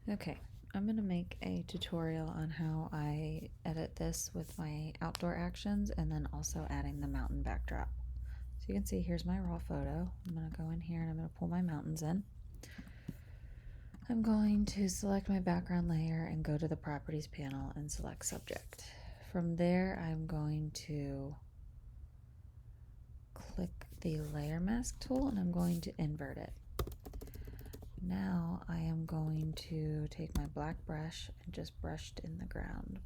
Okay, I'm going to make a tutorial on how I edit this with my outdoor actions and then also adding the mountain backdrop. So you can see here's my raw photo. I'm going to go in here and I'm going to pull my mountains in. I'm going to select my background layer and go to the properties panel and select subject. From there, I'm going to click the layer mask tool and I'm going to invert it. Now I am going to take my black brush and just brush it in the ground.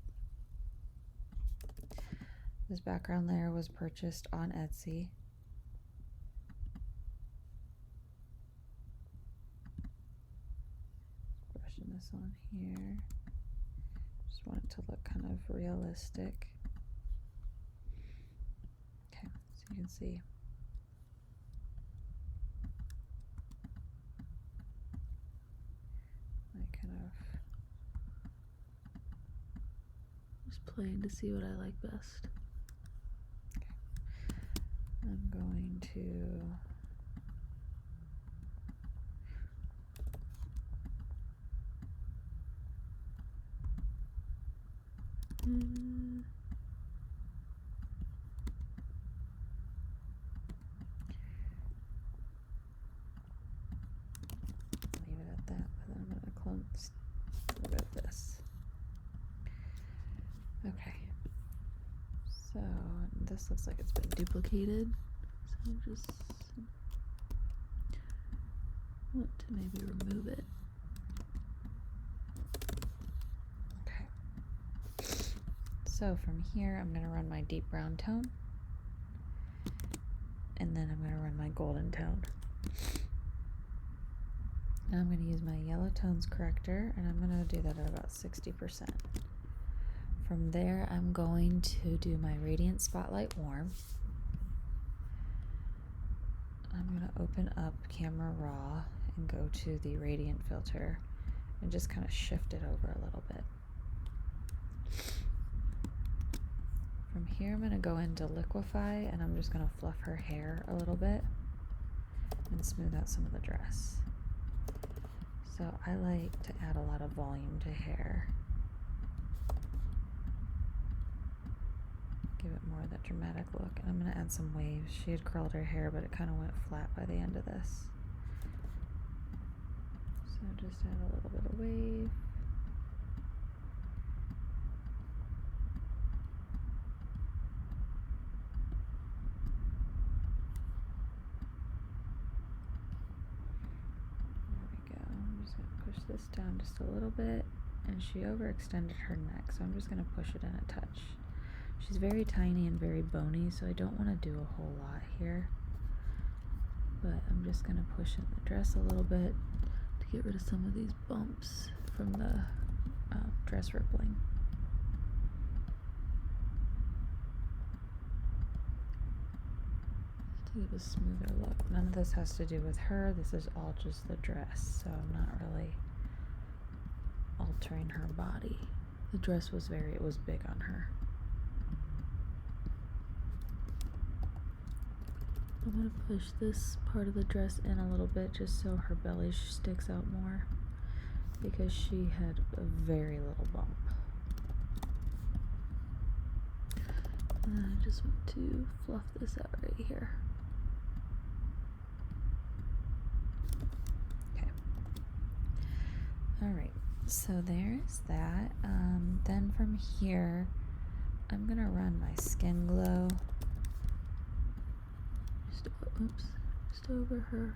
This background layer was purchased on Etsy. Brushing this on here. Just want it to look kind of realistic. Okay, so you can see. I kind of just playing to see what I like best. Okay. I'm going to leave it at that, but then I'm going to close rid of this. Okay, so this looks like it's been duplicated, so I just want to maybe remove it. Okay, so from here I'm going to run my deep brown tone, and then I'm going to run my golden tone. Now I'm going to use my yellow tones corrector, and I'm going to do that at about 60%. From there, I'm going to do my Radiant Spotlight Warm. I'm going to open up Camera Raw and go to the Radiant filter and just kind of shift it over a little bit. From here, I'm going to go into Liquify, and I'm just going to fluff her hair a little bit and smooth out some of the dress. So I like to add a lot of volume to hair. Give it more of that dramatic look. And I'm going to add some waves. She had curled her hair, but it kind of went flat by the end of this. So just add a little bit of wave. There we go. I'm just going to push this down just a little bit. And she overextended her neck, so I'm just going to push it in a touch. She's very tiny and very bony, so I don't want to do a whole lot here. But I'm just going to push in the dress a little bit to get rid of some of these bumps from the dress rippling. To give a smoother look. None of this has to do with her. This is all just the dress, so I'm not really altering her body. The dress was it was big on her. I'm going to push this part of the dress in a little bit just so her belly sticks out more, because she had a very little bump. And then I just want to fluff this out right here. Okay. Alright, so there's that. Then from here, I'm going to run my Skin Glow. Just over her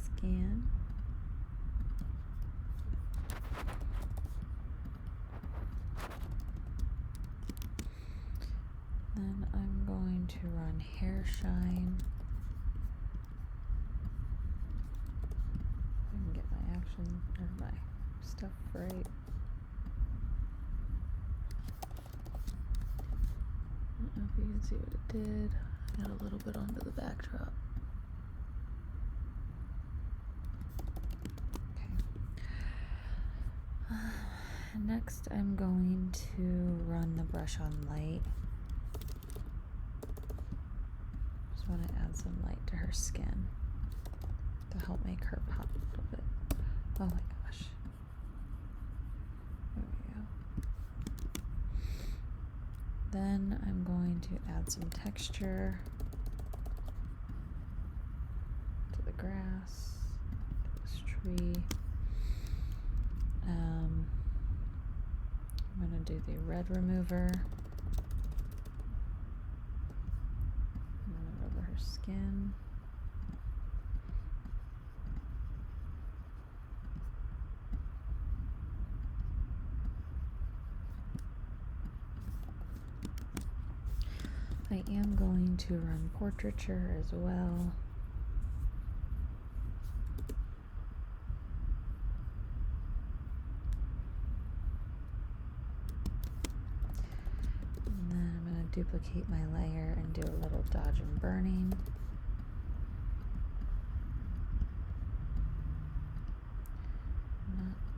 skin. Then I'm going to run Hair Shine. I can get my action or my stuff right. I don't know if you can see what it did. I got a little bit onto the backdrop. Okay. Next, I'm going to run the brush on light. Just want to add some light to her skin to help make her pop a little bit. Oh my gosh. There we go. Then I'm going to add some texture to the grass, this tree. I'm going to do the red remover. I'm going to rub her skin. I am going to run portraiture as well. And then I'm going to duplicate my layer and do a little dodge and burning.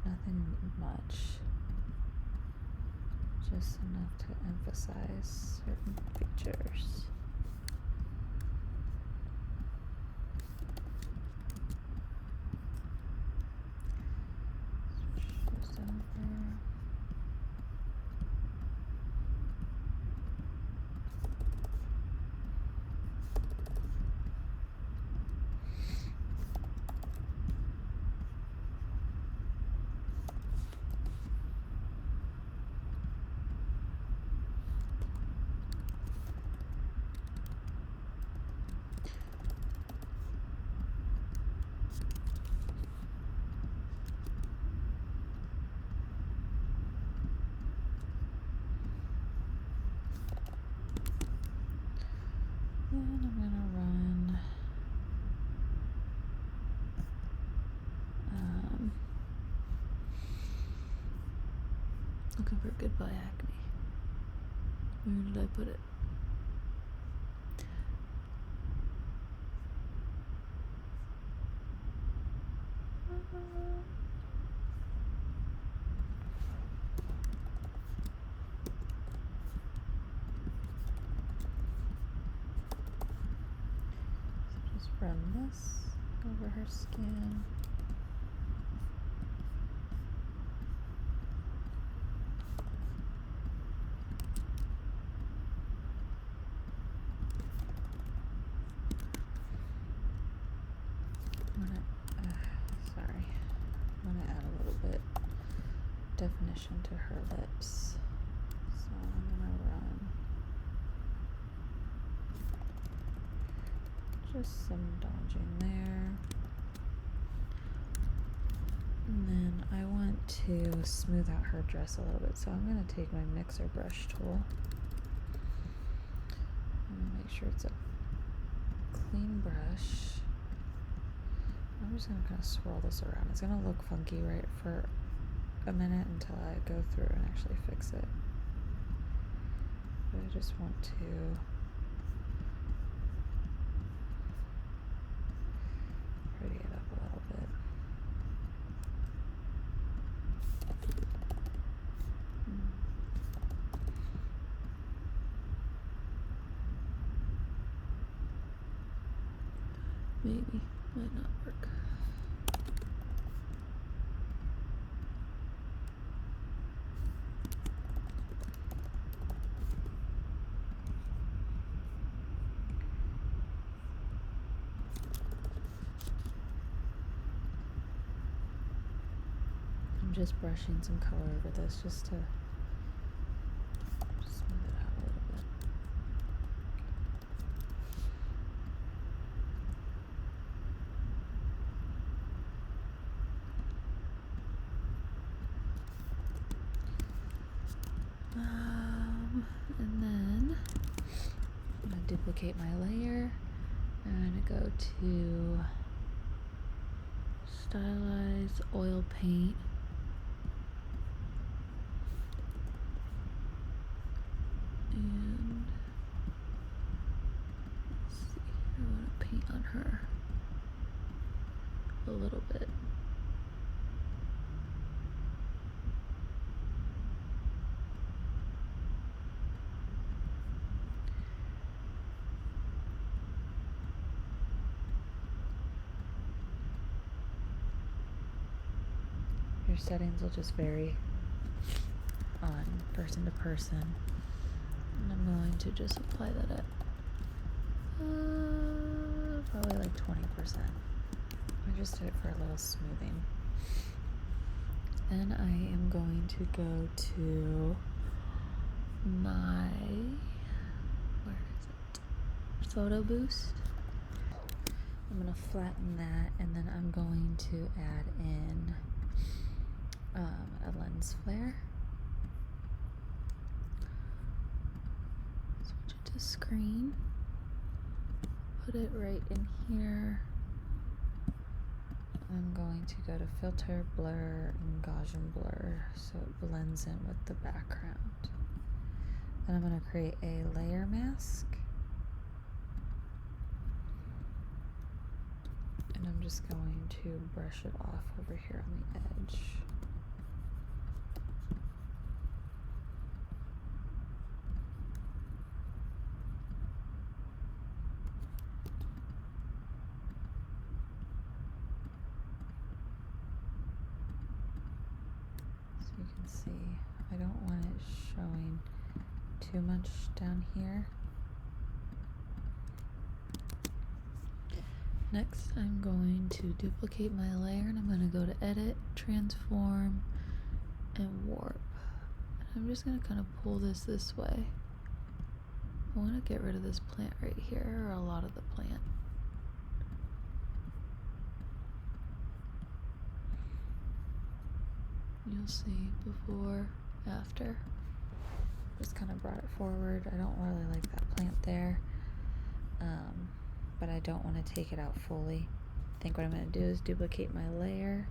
Nothing much. Just enough to emphasize certain features. Switch this over. Then I'm gonna run looking for goodbye acne. Where did I put it? Just run this over her skin. I'm gonna add a little bit definition to her lips. So I'm gonna run just some dodging there. And then I want to smooth out her dress a little bit. So I'm gonna take my mixer brush tool. I'm gonna make sure it's a clean brush. I'm just gonna kind of swirl this around. It's gonna look funky right for a minute until I go through and actually fix it. But I just want to pretty it up a little bit. Maybe, might not work. I'm just brushing some color over this just to smooth it out a little bit. And then I'm going to duplicate my layer. I'm going to go to Stylize Oil Paint. And let's see, I want to paint on her a little bit. your settings will just vary on person to person. And I'm going to just apply that at probably like 20%. I just did it for a little smoothing. Then I am going to go to my, where is it? Photo Boost. I'm going to flatten that, and then I'm going to add in a lens flare. Switch it to screen. Put it right in here. I'm going to go to filter, blur, and Gaussian blur so it blends in with the background. Then I'm going to create a layer mask. And I'm just going to brush it off over here on the edge. So you can see, I don't want it showing too much down here. Next, I'm going to duplicate my layer, and I'm going to go to Edit, Transform, and Warp. And I'm just going to kind of pull this way. I want to get rid of this plant right here, or a lot of the plant. You'll see before, after. Just kind of brought it forward. I don't really like that plant there. But I don't want to take it out fully. I think what I'm going to do is duplicate my layer,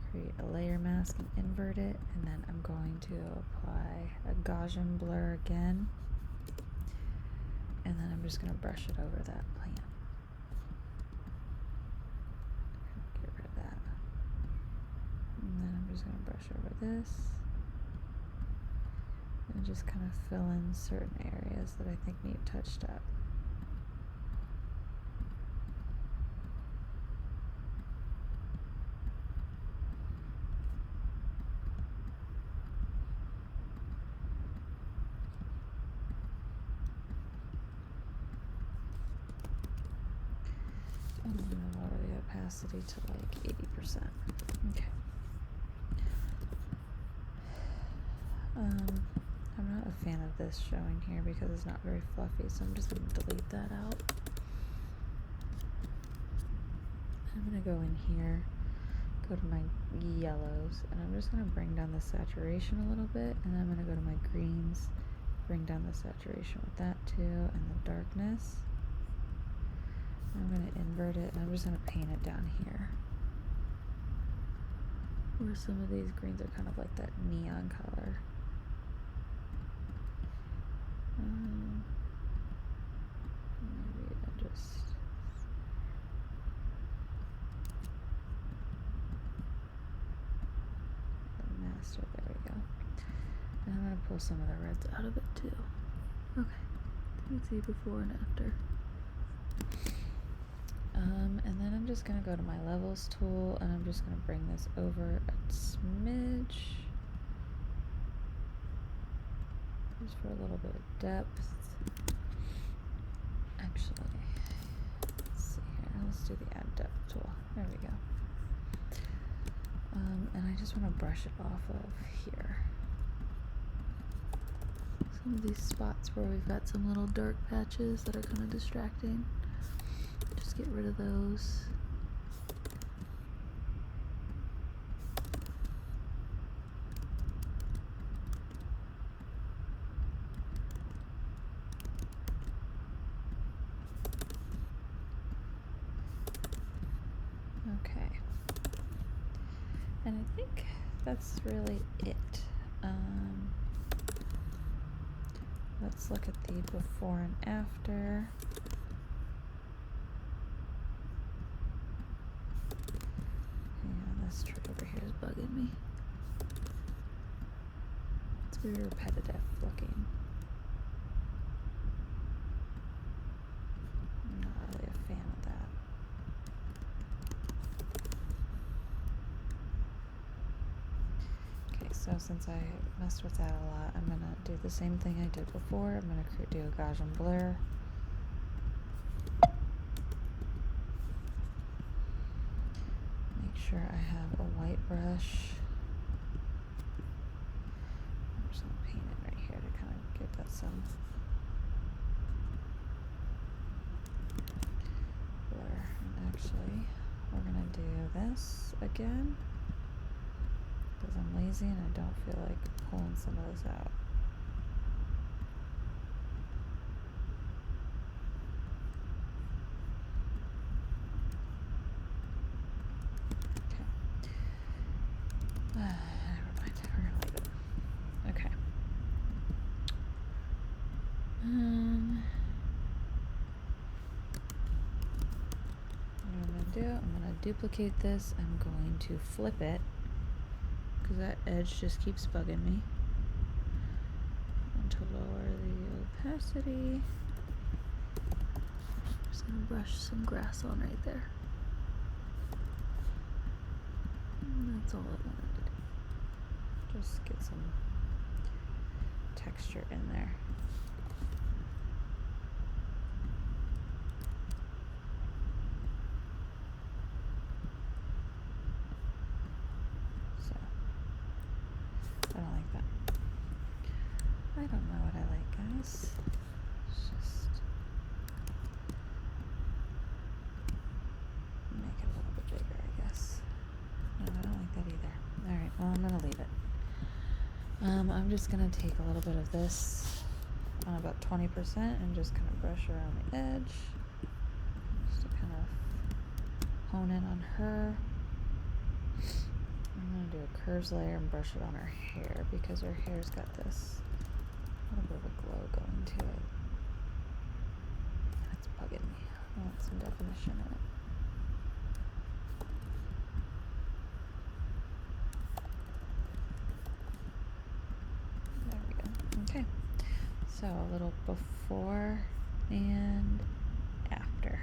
create a layer mask and invert it, and then I'm going to apply a Gaussian blur again, and then I'm just going to brush it over that plant. Get rid of that. And then I'm just going to brush over this. And just kind of fill in certain areas that I think need touched up. And I'm going to lower the opacity to like 80%. Okay. I'm not a fan of this showing here because it's not very fluffy, so I'm just going to delete that out. I'm going to go in here, go to my yellows, and I'm just going to bring down the saturation a little bit, and then I'm going to go to my greens, bring down the saturation with that too, and the darkness. I'm going to invert it, and I'm just going to paint it down here, where some of these greens are kind of like that neon color. Maybe I just the master, there we go. And I'm going to pull some of the reds out of it too. Okay, you can see before and after. And then I'm just going to go to my levels tool, and I'm just going to bring this over a smidge. Just for a little bit of depth. Actually, let's see here. Let's do the add depth tool. There we go. And I just want to brush it off of here. Some of these spots where we've got some little dark patches that are kind of distracting. Just get rid of those. Okay, and I think that's really it. Let's look at the before and after. Yeah, this tree over here is bugging me. It's very repetitive looking. I'm not really a fan of that. so since I messed with that a lot, I'm gonna do the same thing I did before. I'm gonna do a Gaussian blur. Make sure I have a white brush. I'm just gonna paint it right here to kind of give that some blur. And actually, we're gonna do this again because I'm lazy and I don't feel like pulling some of this out. Okay. Never mind. We're gonna leave it. Okay. What I'm gonna do, I'm gonna duplicate this. I'm going to flip it because that edge just keeps bugging me. And to lower the opacity, I'm just gonna brush some grass on right there. And that's all I wanted to do. Just get some texture in there. So, I don't like that. I don't know what I like, guys. It's just make it a little bit bigger, I guess. No, I don't like that either. Alright, well, I'm gonna leave it. I'm just gonna take a little bit of this on about 20% and just kind of brush around the edge. Just to kind of hone in on her. I'm gonna do a curves layer and brush it on her hair because her hair's got this little bit of a glow going to it. That's bugging me. I want some definition in it. There we go. Okay. So a little before and after.